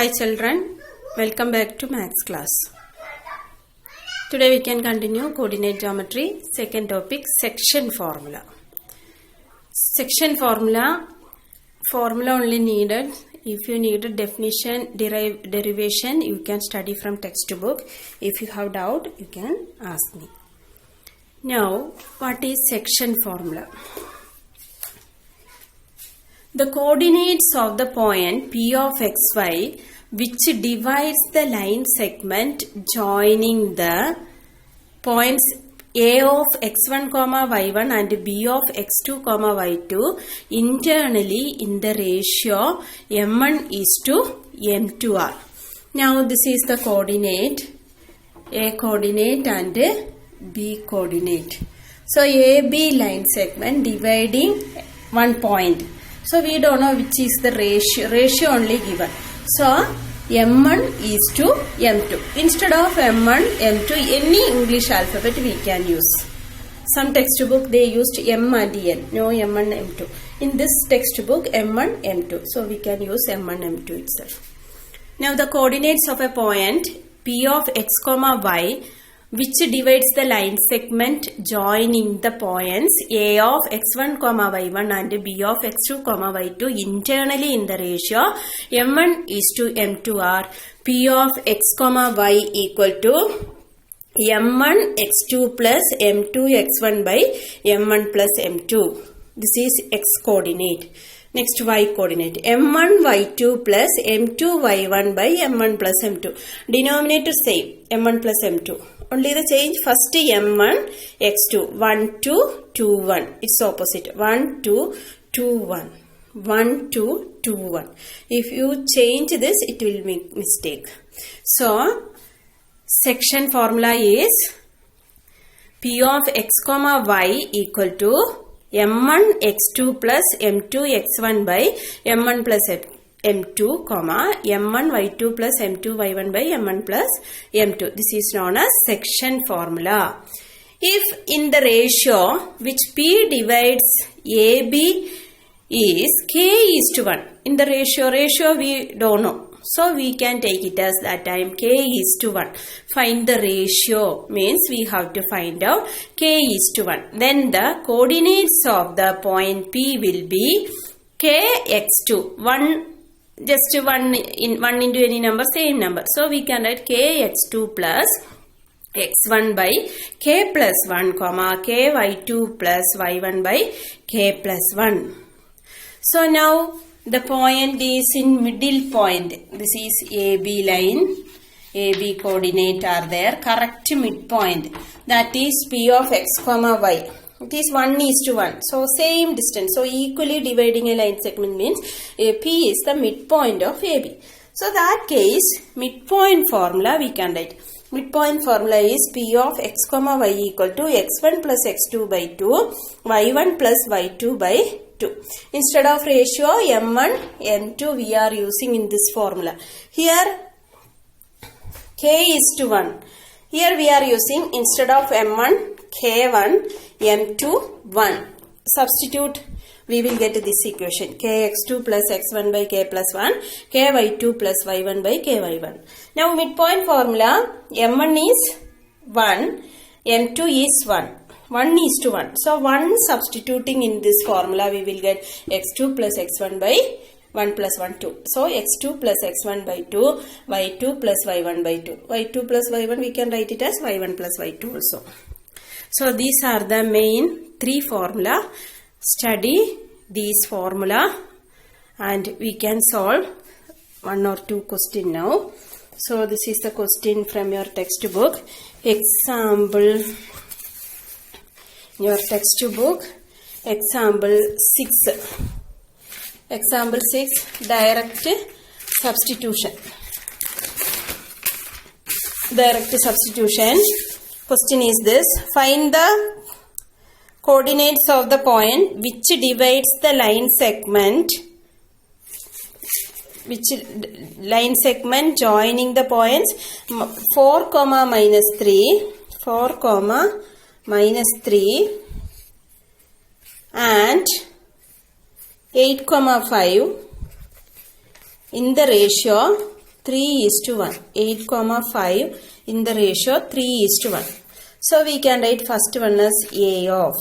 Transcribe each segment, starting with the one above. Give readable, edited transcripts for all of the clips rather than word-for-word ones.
Hi children, welcome back to Maths class. Today we can continue coordinate geometry. Second topic, section formula. Section formula only needed. If you need a definition, derivation, you can study from textbook. If you have doubt, you can ask me. Now, what is section formula? The coordinates of the point P of xy, which divides the line segment joining the points A of x1, y1 and B of x2, y2 internally in the ratio m1 is to m2r. Now this is the coordinate, A coordinate and B coordinate. So AB line segment dividing one point. So we don't know which is the ratio only given. So M1 is to M2. Instead of M1, M2, any English alphabet we can use. Some textbook they used M and N. No, M1, M2. In this textbook M1, M2. So we can use M1, M2 itself. Now the coordinates of a point P of x, y, which divides the line segment joining the points A of x1, y1 and B of x2, y2 internally in the ratio m1 is to m2 are P of x, y equal to m1 x2 plus m2 x1 by m1 plus m2. This is x coordinate. Next y coordinate. m1 y2 plus m2 y1 by m1 plus m2. Denominator same. m1 plus m2. Only the change first m1 x2 1 2 2 1. It's opposite 1 2 2 1 1 2 2 1. If you change this, it will make mistake. So section formula is P of x, y equal to m1 x2 plus m2 x1 by m1 plus m2, m1 y2 plus m2 y1 by m1 plus m2. This is known as section formula. If in the ratio which P divides AB is K is to 1. In the ratio we don't know. So we can take it as that time K is to 1. Find the ratio means we have to find out K is to 1. Then the coordinates of the point P will be Kx2. 1 just 1 into any number, same number. So we can write Kx2 plus x1 by k plus 1, k y2 plus y1 by k plus 1. So now the point is in middle point. This is AB line. AB coordinate are there. Correct midpoint. That is P of x, y. It is 1 is to 1. So same distance. So equally dividing a line segment means P is the midpoint of AB. So that case, midpoint formula we can write. Midpoint formula is P of x, y equal to x1 plus x2 by 2, y1 plus y2 by 2. Instead of ratio m1, m2 we are using in this formula. Here k is to 1. Here we are using instead of m1, k1, m2, 1. Substitute, we will get this equation. Kx2 plus x1 by k plus 1, ky2 plus y1 by ky1. Now midpoint formula, m1 is 1, m2 is 1. 1 is to 1. So 1 substituting in this formula, we will get x2 plus x1 by 1 plus 1, 2. So x2 plus x1 by 2, y2 plus y1 by 2. y2 plus y1 we can write it as y1 plus y2 also. So these are the main three formula. Study these formula and we can solve one or two question now. So this is the question from your textbook. Example, your textbook, example 6. Example 6, direct substitution. Direct substitution. Question is this. Find the coordinates of the point which divides the line segment joining the points 4, minus 3, 4, minus 3 and 8, 5 in the ratio 3:1. 8, 5 in the ratio 3:1. So we can write first one as A of.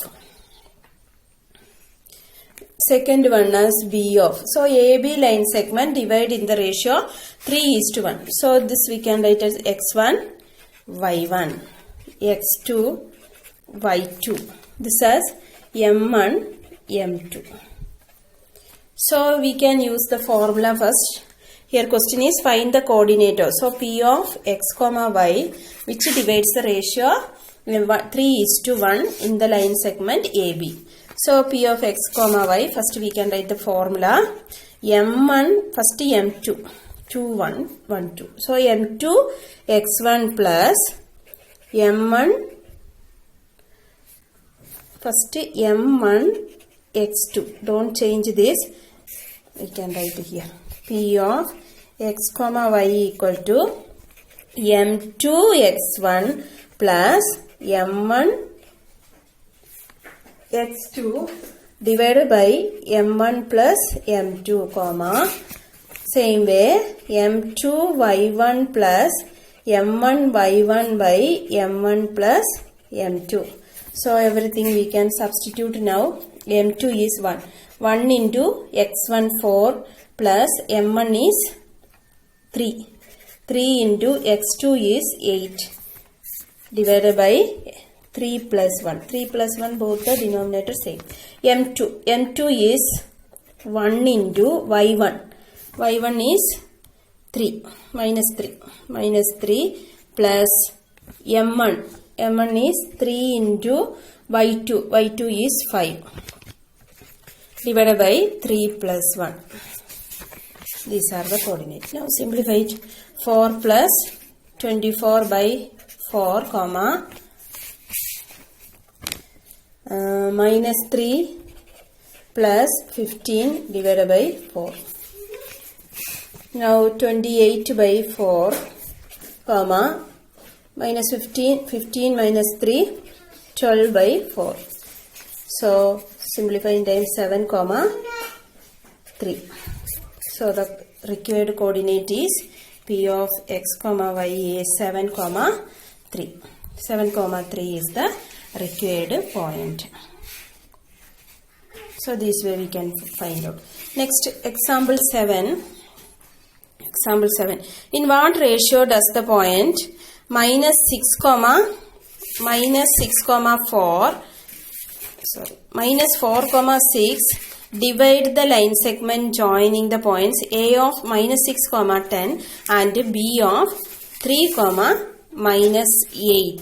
Second one as B of. So AB line segment divide in the ratio 3:1. So this we can write as x1, y1, x2, y2. This is m1, m2. So we can use the formula first. Here question is find the coordinator. So P of x comma y which divides the ratio 3:1 in the line segment AB. So P of x comma y, first we can write the formula m1, first m2, 2, 1, 1, 2. So m2 x1 plus m1, first m1 x2. Don't change this. We can write here. P of x comma y equal to m2 x1 plus m1 x2 divided by m1 plus m2 comma same way m2 y1 plus m1 y1 by m1 plus m2. So everything we can substitute now. M2 is 1. 1 into x1 4 plus m1 is 3. 3 into x2 is 8 divided by 3 plus 1. 3 plus 1 both the denominator same. M2 is 1 into y1. Y1 is 3 minus 3 plus m1. M1 is 3 into y2. Y2 is 5 divided by 3 plus 1. These are the coordinates. Now simplify it. 4 plus 24 by 4 comma minus 3 plus 15 divided by 4. Now 28 by 4 comma minus 15 minus 3 12 by 4. So simplifying times 7 comma 3. So the required coordinate is P of x comma y is 7 comma 3. 7 comma 3 is the required point. So this way we can find out. Next example 7. Example 7. In what ratio does the point minus 6 comma 4 6 divide the line segment joining the points A of minus 6 comma 10 and B of 3 comma minus 8.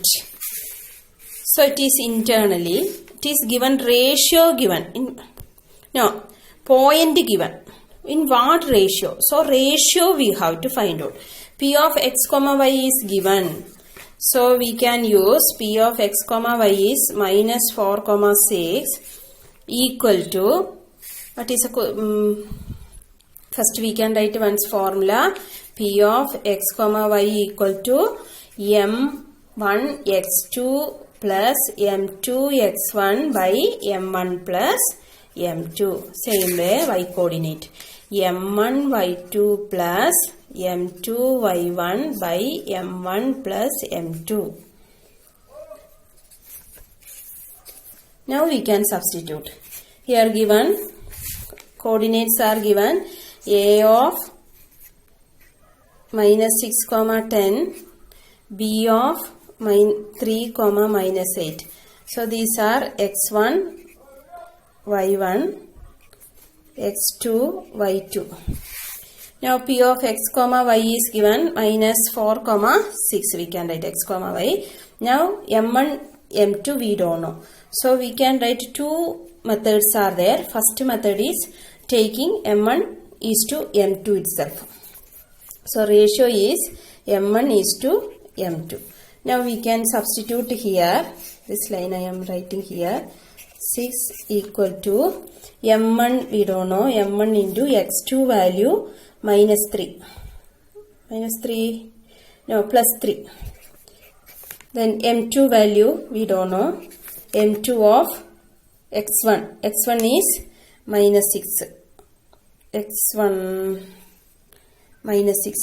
So it is internally, it is given ratio given, point given. In what ratio? So ratio we have to find out. P of x comma y is given. So we can use P of x comma y is minus 4 comma 6 equal to, what is first we can write one's formula. P of x comma y equal to m1 x2 plus m2 x1 by m1 plus m2. Same way y coordinate. m1 y2 plus m2 y1 by m1 plus m2. Now we can substitute. Here given coordinates are given. A of minus 6 comma 10, B of 3 comma minus 8. So these are x1 y1 x2 y2. Now P of x comma y is given minus 4 comma 6. We can write x comma y. Now m1 m2 we don't know. So we can write two methods are there. First method is taking m1 is to m2 itself. So ratio is m1 is to m2. Now we can substitute here. This line I am writing here. 6 equal to m1 we don't know. m1 into x2 value minus 3. Minus 3. No, plus 3. Then m2 value we don't know. m2 of x1. x1 is minus 6. x1 minus 6.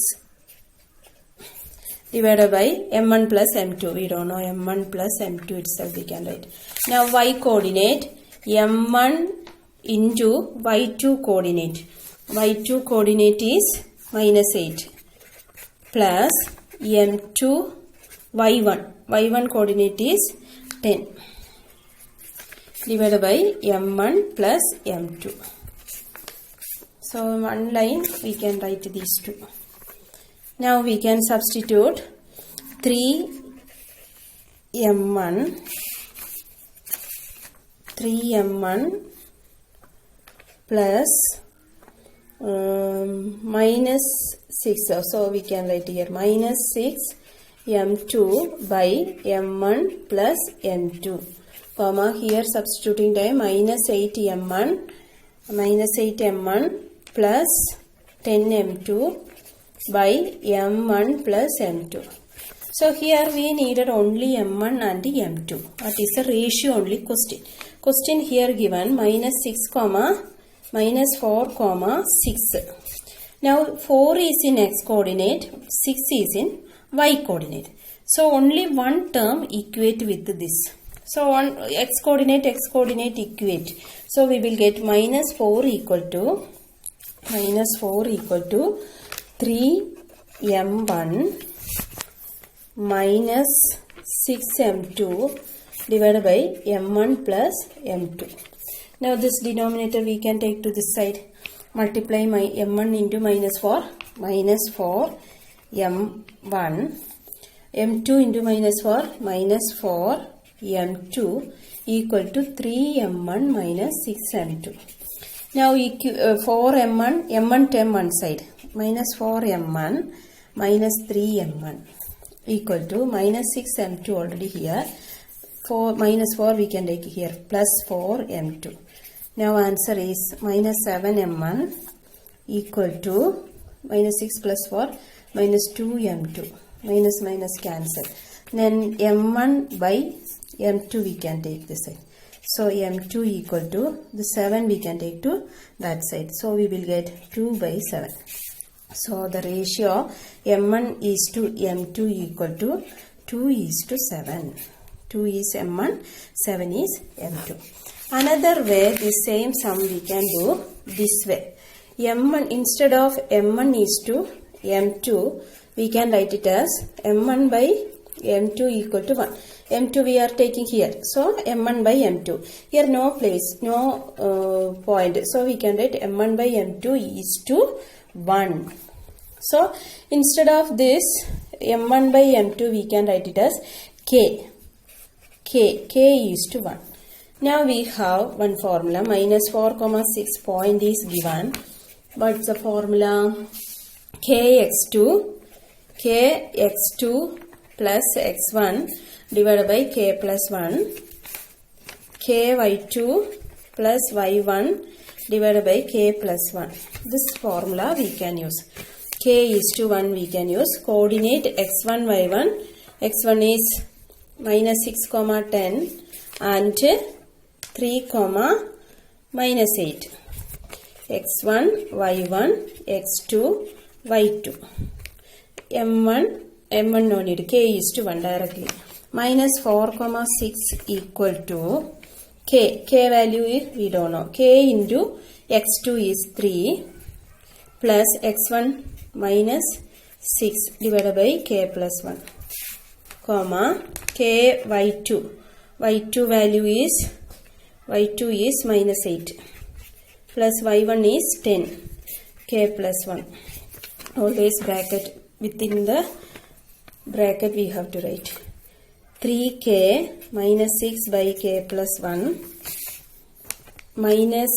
divided by m1 plus m2. We don't know m1 plus m2 itself we can write. Now y coordinate m1 into y2 coordinate. Y2 coordinate is minus 8 plus m2 y1. Y1 coordinate is 10 divided by m1 plus m2. So one line we can write these two. Now we can substitute 3m1 plus minus 6. So we can write here minus 6m2 by m1 plus m2. Comma here substituting time minus 8m1 plus 10m2 by m1 plus m2. So here we needed only m1 and m2. That is a ratio only question. Question here given minus 6 comma minus 4 comma 6. Now 4 is in x coordinate, 6 is in y coordinate. So only one term equate with this. So on x coordinate equate. So we will get minus 4 equal to 3m1 minus 6m2 divided by m1 plus m2. Now this denominator we can take to this side. Multiply my m1 into minus 4 m1, m2 into minus 4 m2 equal to 3m1 minus 6m2. Now 4m1 term one side, minus 4m1 minus 3m1 equal to minus 6m2 already here. Minus 4 we can take here plus 4m2. Now answer is minus 7m1 equal to minus 6 plus 4 minus 2m2. Minus minus cancel. Then m1 by m2 we can take this side. So m2 equal to the 7 we can take to that side. So we will get 2 by 7. So the ratio m1 is to m2 equal to 2 is to 7. 2 is m1, 7 is m2. Another way, the same sum we can do this way. M1 instead of m1 is to m2, we can write it as m1 by m2 equal to 1. M2 we are taking here. So m1 by m2. Here no place, no point. So we can write m1 by m2 is to 1. So instead of this m1 by m2 we can write it as k is to 1. Now we have one formula, minus 4 comma 6 point is given. What's the formula? kx2 plus x1 divided by k plus 1, ky2 plus y1 divided by k plus 1. This formula we can use. K is to 1 we can use. Coordinate x1, y1. x1 is minus 6 comma 10 and 3 comma minus 8. x1, y1, x2, y2. m1 no need. K is to 1 directly. Minus 4 comma 6 equal to k. K value is we don't know. K into x2 is 3 plus x1 minus 6 divided by k plus 1 comma k y2. y2 value is minus 8 plus y1 is 10 k plus 1. Always bracket, within the bracket we have to write 3k minus 6 by k plus 1 minus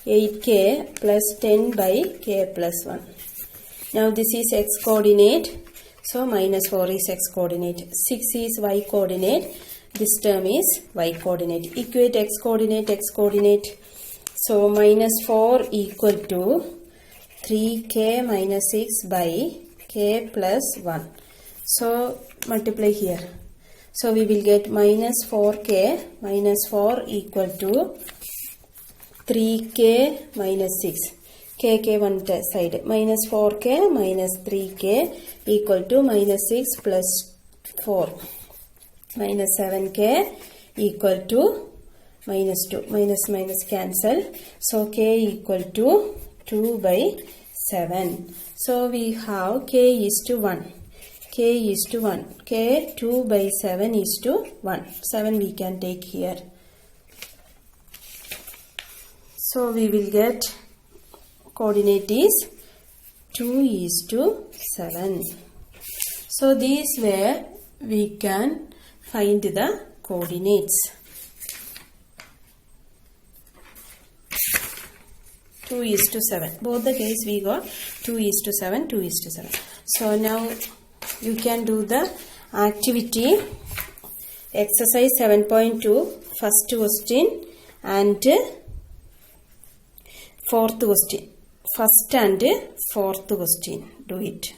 8k plus 10 by k plus 1. Now this is x coordinate. So minus 4 is x coordinate. 6 is y coordinate. This term is y coordinate. Equate x coordinate. So minus 4 equal to 3k minus 6 by k plus 1. So multiply here. So we will get minus 4k minus 4 equal to 3k minus 6. k one side, minus 4k minus 3k equal to minus 6 plus 4 minus 7k equal to minus 2, minus cancel, so k equal to 2 by 7. So we have k is to 1, k is to 1, k 2 by 7 is to 1, 7 we can take here. So we will get coordinate is 2 is to 7. So this way we can find the coordinates. 2 is to 7. Both the case we got 2 is to 7, 2 is to 7. So now you can do the activity exercise 7.2 first question and fourth question. First and fourth question. Do it.